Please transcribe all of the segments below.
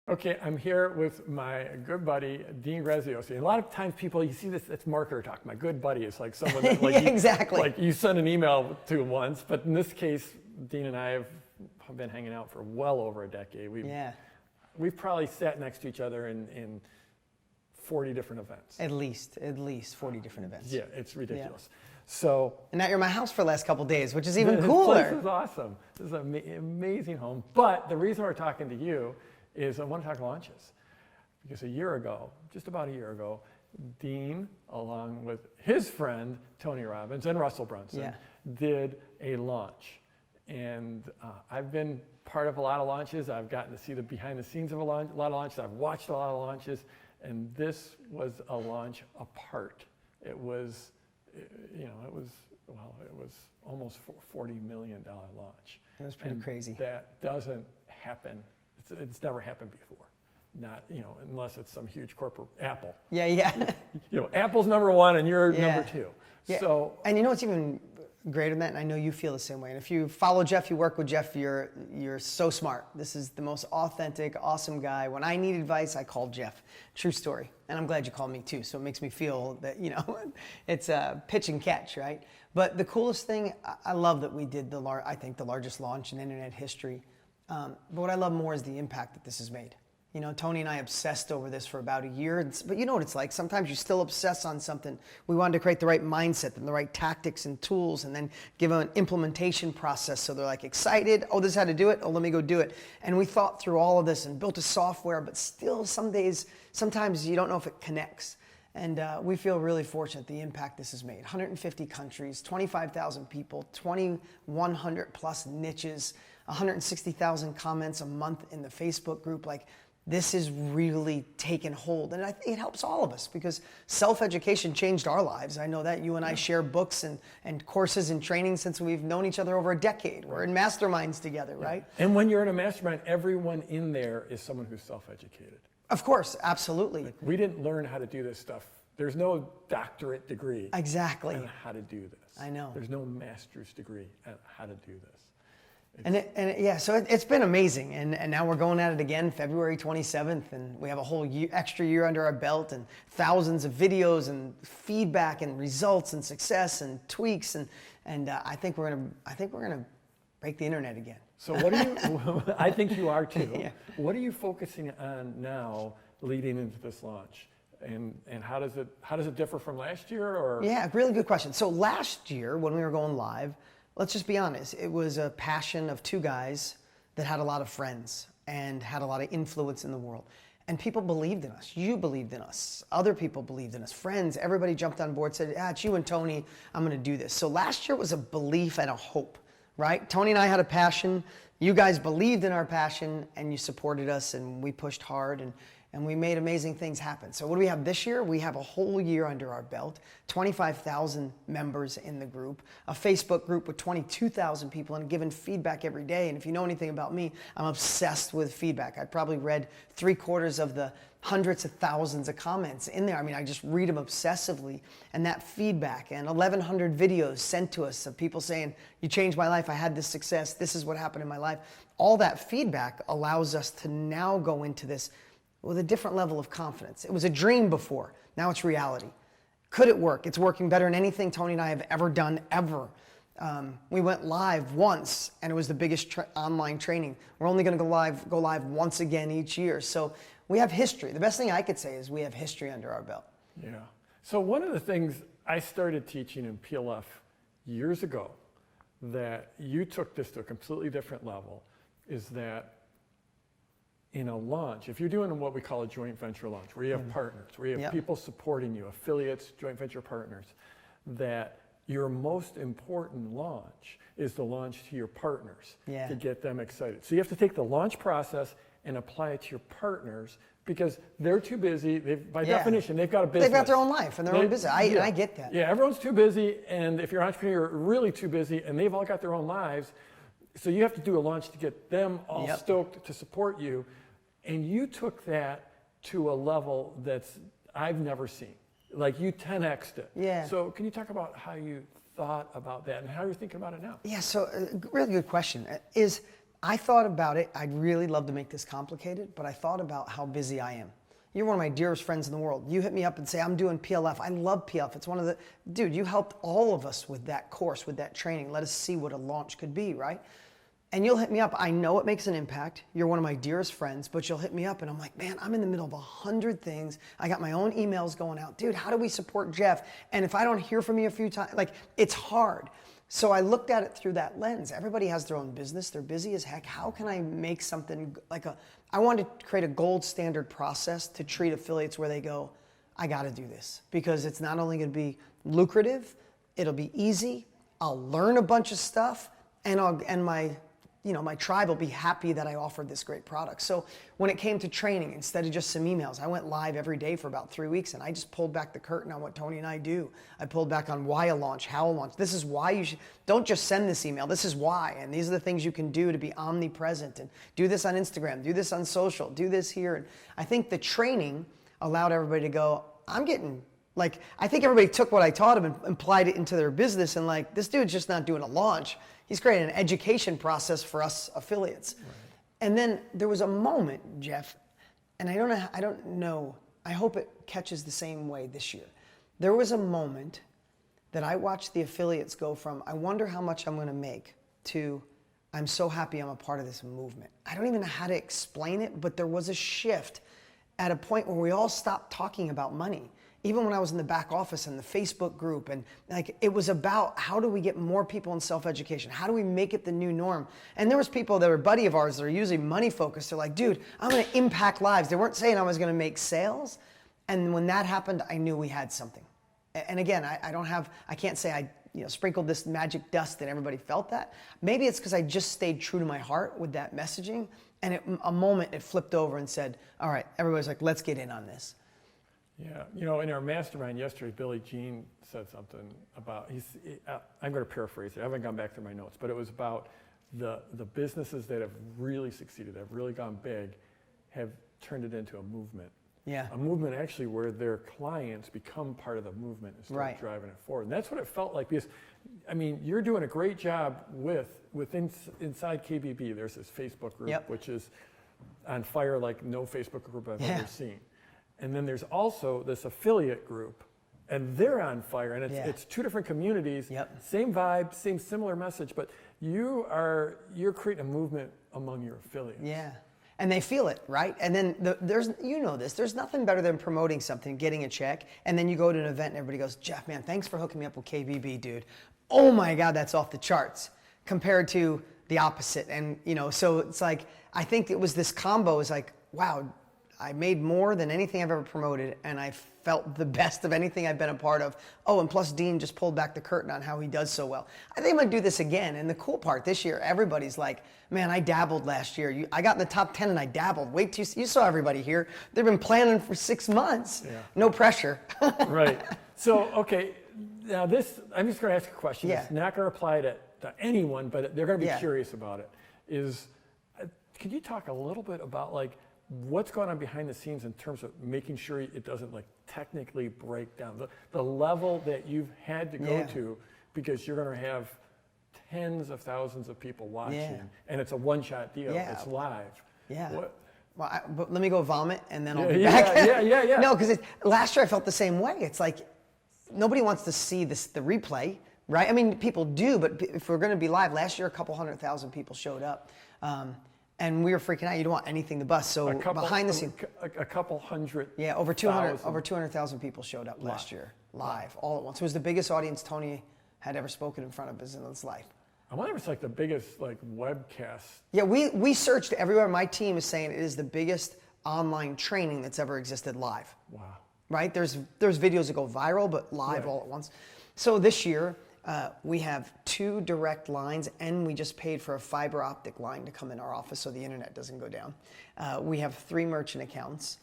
Okay, I'm here with my good buddy, Dean Graziosi. A lot of times people, you see this, it's marketer talk. My good buddy is like someone that like, Yeah, exactly. Like you send an email to once, but in this case, Dean and I have been hanging out for well over a decade. We've probably sat next to each other in 40 different events. At least 40 different events. Yeah, it's ridiculous. Yeah. So, and now you're in my house for the last couple of days, which is even this cooler. This is awesome. This is an amazing home. But the reason we're talking to you is I want to talk launches. Because a year ago, just about a year ago, Dean, along with his friend, Tony Robbins and Russell Brunson, did a launch. And I've been part of a lot of launches. I've gotten to see the behind the scenes of a lot of launches. I've watched a lot of launches. And this was a launch apart. It was, it was almost $40 million launch. It was pretty crazy. That doesn't happen. It's never happened before. Not, unless it's some huge corporate, Apple. Yeah. Apple's number one and you're number two. Yeah. So, and you know what's even greater than that, and I know you feel the same way, and if you follow Jeff, you work with Jeff, you're so smart. This is the most authentic, awesome guy. When I need advice, I call Jeff. True story. And I'm glad you called me too, so it makes me feel that, it's a pitch and catch, right? But the coolest thing, I love that we did I think the largest launch in internet history. But what I love more is the impact that this has made. Tony and I obsessed over this for about a year, but you know what it's like. Sometimes you still obsess on something. We wanted to create the right mindset and the right tactics and tools and then give them an implementation process so they're like excited. Oh, this is how to do it. Oh, let me go do it. And we thought through all of this and built a software, but still sometimes you don't know if it connects. And we feel really fortunate the impact this has made. 150 countries, 25,000 people, 2,100 plus niches, 160,000 comments a month in the Facebook group. Like, this is really taken hold. And I think it helps all of us because self-education changed our lives. I know that you and I share books and courses and training since we've known each other over a decade. We're in masterminds together, right? And when you're in a mastermind, everyone in there is someone who's self-educated. Of course, absolutely. Like, we didn't learn how to do this stuff. There's no doctorate degree exactly on how to do this. I know. There's no master's degree on how to do this. So it's been amazing, and now we're going at it again, February 27th, and we have a whole extra year under our belt, and thousands of videos and feedback and results and success and tweaks, and I think we're gonna break the internet again. So what do you? I think you are too. Yeah. What are you focusing on now, leading into this launch? And how does it differ from last year? Or yeah, really good question. So last year when we were going live, let's just be honest, it was a passion of two guys that had a lot of friends and had a lot of influence in the world. And people believed in us. You believed in us. Other people believed in us. Friends, everybody jumped on board, said, it's you and Tony, I'm going to do this. So last year was a belief and a hope, right? Tony and I had a passion. You guys believed in our passion and you supported us and we pushed hard and we made amazing things happen. So what do we have this year? We have a whole year under our belt, 25,000 members in the group, a Facebook group with 22,000 people and giving feedback every day. And if you know anything about me, I'm obsessed with feedback. I probably read 3/4 of the hundreds of thousands of comments in there. I mean, I just read them obsessively. And that feedback and 1,100 videos sent to us of people saying, you changed my life, I had this success, this is what happened in my life. All that feedback allows us to now go into this with a different level of confidence. It was a dream before, now it's reality. Could it work? It's working better than anything Tony and I have ever done, ever. We went live once, and it was the biggest online training. We're only gonna go live once again each year. So we have history. The best thing I could say is we have history under our belt. Yeah. So one of the things I started teaching in PLF years ago that you took this to a completely different level is that in a launch, if you're doing what we call a joint venture launch, where you have partners, where you have people supporting you, affiliates, joint venture partners, that your most important launch is the launch to your partners to get them excited. So you have to take the launch process and apply it to your partners because they're too busy. By definition, they've got a business. They've got their own life and their own business. I get that. Yeah, everyone's too busy, and if you're an entrepreneur, you're really too busy, and they've all got their own lives. So you have to do a launch to get them all stoked to support you. And you took that to a level that's I've never seen. Like you 10x'd it. Yeah. So can you talk about how you thought about that and how you're thinking about it now? Yeah, so really good question. I thought about it. I'd really love to make this complicated, but I thought about how busy I am. You're one of my dearest friends in the world. You hit me up and say, I'm doing PLF. I love PLF. It's one of the, dude, you helped all of us with that course, with that training. Let us see what a launch could be, right? And you'll hit me up. I know it makes an impact. You're one of my dearest friends, but you'll hit me up and I'm like, man, I'm in the middle of 100 things. I got my own emails going out. Dude, how do we support Jeff? And if I don't hear from you a few times, like, it's hard. So I looked at it through that lens. Everybody has their own business. They're busy as heck. How can I make something like I wanted to create a gold standard process to treat affiliates where they go, I got to do this because it's not only going to be lucrative, it'll be easy. I'll learn a bunch of stuff and my tribe will be happy that I offered this great product. So when it came to training, instead of just some emails, I went live every day for about 3 weeks and I just pulled back the curtain on what Tony and I do. I pulled back on why a launch, how a launch. This is why you should, don't just send this email. This is why. And these are the things you can do to be omnipresent and do this on Instagram, do this on social, do this here. And I think the training allowed everybody to go, I think everybody took what I taught them and applied it into their business and like, this dude's just not doing a launch. He's creating an education process for us affiliates. Right. And then there was a moment, Jeff, and I don't know, I hope it catches the same way this year. There was a moment that I watched the affiliates go from, I wonder how much I'm gonna make, to, I'm so happy I'm a part of this movement. I don't even know how to explain it, but there was a shift at a point where we all stopped talking about money. Even when I was in the back office in the Facebook group, and like it was about how do we get more people in self-education? How do we make it the new norm? And there was people that were a buddy of ours that are usually money focused. They're like, dude, I'm gonna impact lives. They weren't saying I was gonna make sales. And when that happened, I knew we had something. And again, I can't say I sprinkled this magic dust and everybody felt that. Maybe it's because I just stayed true to my heart with that messaging. And a moment it flipped over and said, all right, everybody's like, let's get in on this. Yeah, in our mastermind yesterday, Billy Jean said something about, I'm going to paraphrase it, I haven't gone back through my notes, but it was about the businesses that have really succeeded, have really gone big, have turned it into a movement. Yeah. A movement actually where their clients become part of the movement and start driving it forward. And that's what it felt like because, you're doing a great job inside KBB. There's this Facebook group, which is on fire like no Facebook group I've ever seen. And then there's also this affiliate group, and they're on fire, and it's two different communities, same vibe, similar message, but you're creating a movement among your affiliates. Yeah, and they feel it, right? And then there's nothing better than promoting something, getting a check, and then you go to an event and everybody goes, Jeff, man, thanks for hooking me up with KBB, dude. Oh my God, that's off the charts, compared to the opposite. And so it's like, I think it was this combo is like, wow, I made more than anything I've ever promoted, and I felt the best of anything I've been a part of. Oh, and plus Dean just pulled back the curtain on how he does so well. I think I'm gonna do this again, and the cool part this year, everybody's like, man, I dabbled last year. I got in the top 10 and I dabbled. Wait till you saw everybody here. They've been planning for 6 months. Yeah. No pressure. Right. So, okay, now this, I'm just gonna ask a question. Yeah. It's not gonna apply to anyone, but they're gonna be curious about it. Could you talk a little bit about what's going on behind the scenes in terms of making sure it doesn't technically break down the level that you've had to go to, because you're going to have tens of thousands of people watching and it's a one-shot deal. It's live. But let me go vomit and then I'll be back. Yeah. No, because last year I felt the same way. It's like nobody wants to see the replay, right? People do, but if we're going to be live, last year a couple 100,000 people showed up. And we were freaking out. You don't want anything to bust. So behind the scenes, a couple hundred. Yeah, over 200,000 people showed up last year, live, all at once. It was the biggest audience Tony had ever spoken in front of in his life. I wonder if it's the biggest webcast. Yeah, we searched everywhere. My team is saying it is the biggest online training that's ever existed live. Wow. Right? There's videos that go viral, but live all at once. So this year, we have 2 direct lines, and we just paid for a fiber optic line to come in our office so the internet doesn't go down. We have 3 merchant accounts.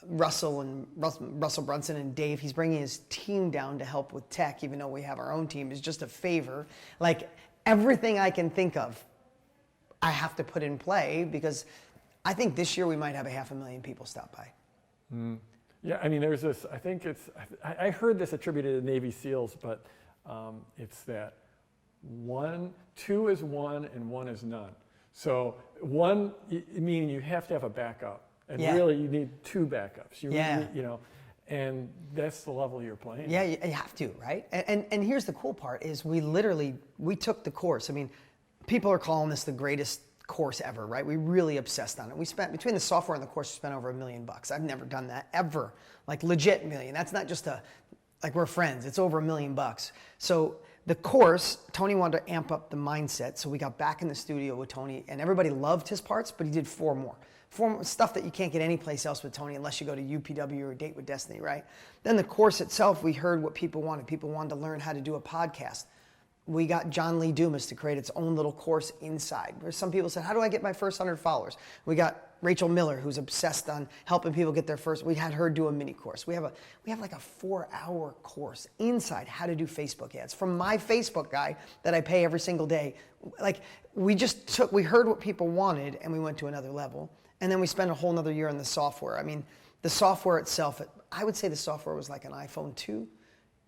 Russell Brunson and Dave, he's bringing his team down to help with tech, even though we have our own team, is just a favor. Everything I can think of, I have to put in play, because I think this year we might have 500,000 people stop by. Mm. Yeah, there's this, I heard this attributed to Navy SEALs, but it's that 2 is 1 and 1 is none. So one, meaning you have to have a backup. And Yeah. really, you need two backups. Yeah. And that's the level you're playing. Yeah, you have to, right? And here's the cool part is we took the course. I mean, people are calling this the greatest course ever, right? We really obsessed on it. We spent, between the software and the course, we spent over $1 million. I've never done that, ever. Like legit million. That's not just like we're friends. It's over $1 million. So the course, Tony wanted to amp up the mindset. So we got back in the studio with Tony, and everybody loved his parts, but he did 4 more. 4 more stuff that you can't get anyplace else with Tony unless you go to UPW or Date with Destiny, right? Then the course itself, we heard what people wanted. People wanted to learn how to do a podcast. We got John Lee Dumas to create its own little course inside. Where some people said, how do I get my first 100 followers? We got Rachel Miller, who's obsessed on helping people get their first. We had her do a mini course. We have like a 4-hour course inside how to do Facebook ads from my Facebook guy that I pay every single day. Like we heard what people wanted and we went to another level. And then we spent a whole nother year on the software. I mean, the software itself, I would say the software was like an iPhone 2,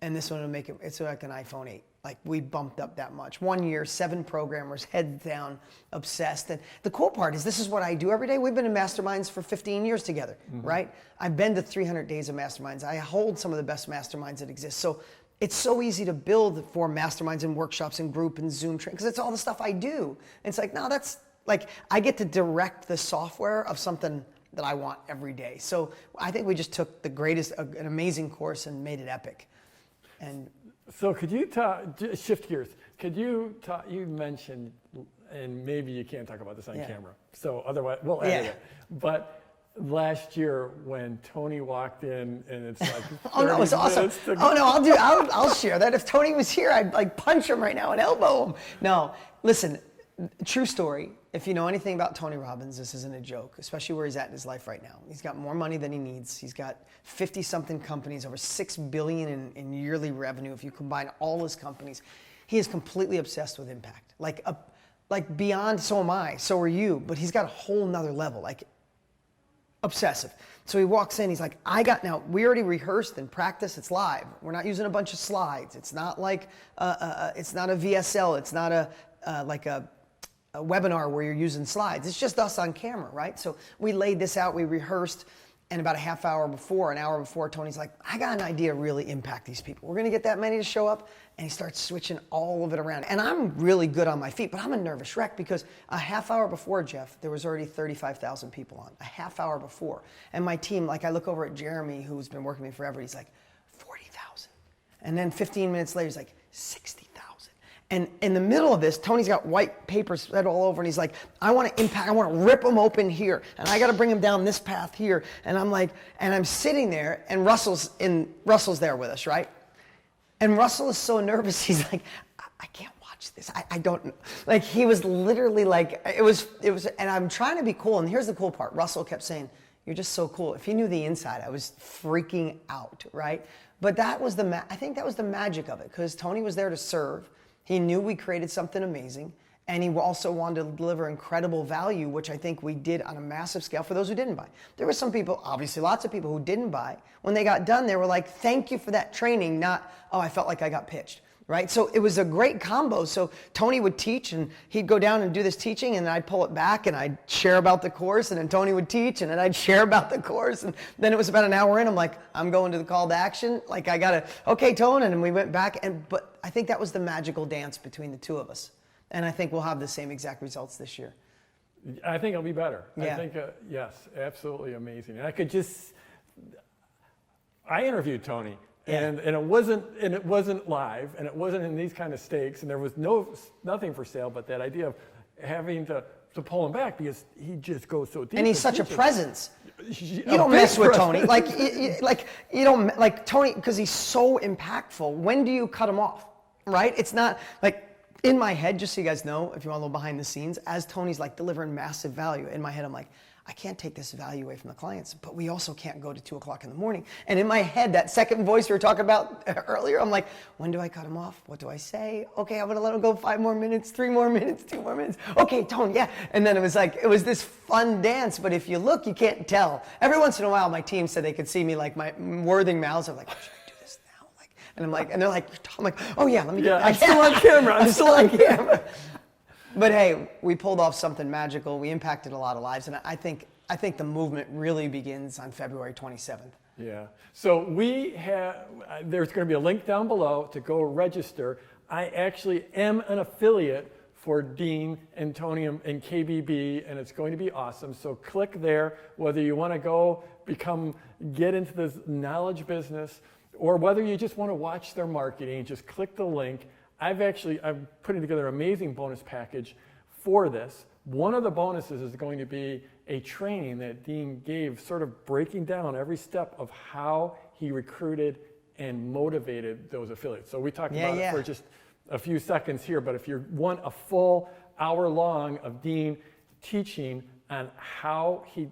and this one would it's like an iPhone 8. Like we bumped up that much. 1 year, 7 programmers, heads down, obsessed. And the cool part is this is what I do every day. We've been in masterminds for 15 years together, right? I've been to 300 days of masterminds. I hold some of the best masterminds that exist. So it's so easy to build for masterminds and workshops and group and Zoom training because it's all the stuff I do. And it's like, no, that's like I get to direct the software of something that I want every day. So I think we just took an amazing course and made it epic. And so could you shift gears? Could you you mentioned, and maybe you can't talk about this on camera, so otherwise we'll edit it. But last year when Tony walked in and it's like oh no, it was awesome. Oh no, I'll share that. If Tony was here, I'd like punch him right now and elbow him. No, listen, true story. If you know anything about Tony Robbins, this isn't a joke, especially where he's at in his life right now. He's got more money than he needs. He's got 50-something companies, over $6 billion in yearly revenue. If you combine all his companies, he is completely obsessed with impact. Like beyond, so am I, so are you, but he's got a whole nother level, like obsessive. So he walks in, he's like, now we already rehearsed and practiced, it's live. We're not using a bunch of slides. It's not like, it's not a VSL, it's not a webinar where you're using slides. It's just us on camera, right? So we laid this out, we rehearsed, and about an hour before, Tony's like, I got an idea to really impact these people. We're gonna get that many to show up, and he starts switching all of it around. And I'm really good on my feet, but I'm a nervous wreck because a half hour before, Jeff, there was already 35,000 people on, a half hour before. And my team, like I look over at Jeremy, who's been working with me forever, he's like, 40,000. And then 15 minutes later, he's like, 60,000. And in the middle of this, Tony's got white paper spread all over, and he's like, I want to rip them open here, and I got to bring them down this path here. And I'm like, and I'm sitting there, and Russell's there with us, right? And Russell is so nervous, he's like, I can't watch this. I don't, like, he was literally like, it was, and I'm trying to be cool, and here's the cool part. Russell kept saying, you're just so cool. If he knew the inside, I was freaking out, right? But that was I think that was the magic of it, because Tony was there to serve. He knew we created something amazing, and he also wanted to deliver incredible value, which I think we did on a massive scale for those who didn't buy. There were some people, obviously lots of people who didn't buy. When they got done, they were like, thank you for that training, not, oh, I felt like I got pitched, right? So it was a great combo. So Tony would teach, and he'd go down and do this teaching, and I'd pull it back, and I'd share about the course, and then Tony would teach, and then I'd share about the course, and then it was about an hour in, I'm like, I'm going to the call to action, like I gotta, okay, Tone, and then we went back, but I think that was the magical dance between the two of us. And I think we'll have the same exact results this year. I think it'll be better. Yeah. I think, yes, absolutely amazing. And I interviewed Tony, and it wasn't live, and it wasn't in these kind of stakes, and there was nothing for sale but that idea of having to pull him back because he just goes so deep. And he's such a presence. You don't mess with Tony. You don't like Tony because he's so impactful. When do you cut him off? Right? It's not like in my head, just so you guys know, if you want a little behind the scenes, as Tony's like delivering massive value, in my head, I'm like, I can't take this value away from the clients, but we also can't go to 2 o'clock in the morning. And in my head, that second voice we were talking about earlier, I'm like, when do I cut him off? What do I say? Okay, I'm gonna let him go 5 more minutes, 3 more minutes, 2 more minutes. Okay, Tony, yeah. And then it was this fun dance, but if you look, you can't tell. Every once in a while, my team said they could see me like my worthing mouths. I'm like, oh, should I do this now? And I'm like, and they're like, I'm like, oh yeah, let me get I'm still on camera. I'm still on camera. But hey, we pulled off something magical. We impacted a lot of lives, and I think the movement really begins on February 27th. Yeah. So there's going to be a link down below to go register. I actually am an affiliate for Dean, Antonium, and KBB, and it's going to be awesome. So click there, whether you want to go get into this knowledge business, or whether you just want to watch their marketing, just click the link. I'm putting together an amazing bonus package for this. One of the bonuses is going to be a training that Dean gave, sort of breaking down every step of how he recruited and motivated those affiliates. So we talked about it for just a few seconds here, but if you want a full hour long of Dean teaching on how he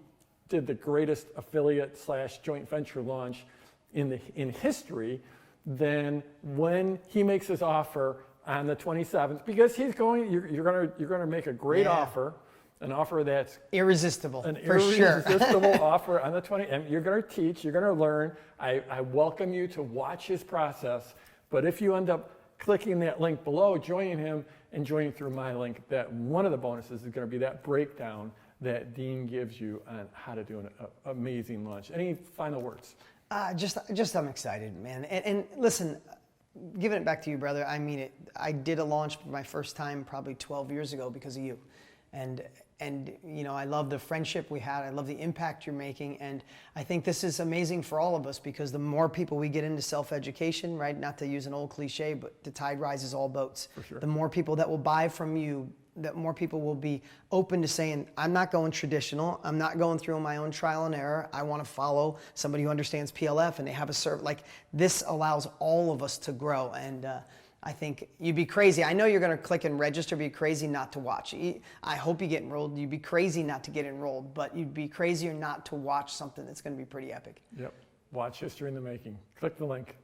did the greatest affiliate / joint venture launch in history, then when he makes his offer on the 27th, because you're going to make a great offer, an offer that's irresistible, for sure. Irresistible offer on the 20th, and you're going to teach, you're going to learn. I welcome you to watch his process, but if you end up clicking that link below, joining him and joining through my link, that one of the bonuses is going to be that breakdown that Dean gives you on how to do an amazing launch. Any final words? Just I'm excited, man. And listen, giving it back to you, brother, I mean it. I did a launch for my first time probably 12 years ago because of you. And you know, I love the friendship we had. I love the impact you're making. And I think this is amazing for all of us because the more people we get into self-education, right? Not to use an old cliche, but the tide rises all boats. For sure. The more people that will buy from you, that more people will be open to saying, I'm not going traditional. I'm not going through my own trial and error. I want to follow somebody who understands PLF and they have a serve. Like this allows all of us to grow. And I think you'd be crazy. I know you're going to click and register, be crazy not to watch. I hope you get enrolled. You'd be crazy not to get enrolled, but you'd be crazier not to watch something that's going to be pretty epic. Yep. Watch history in the making. Click the link.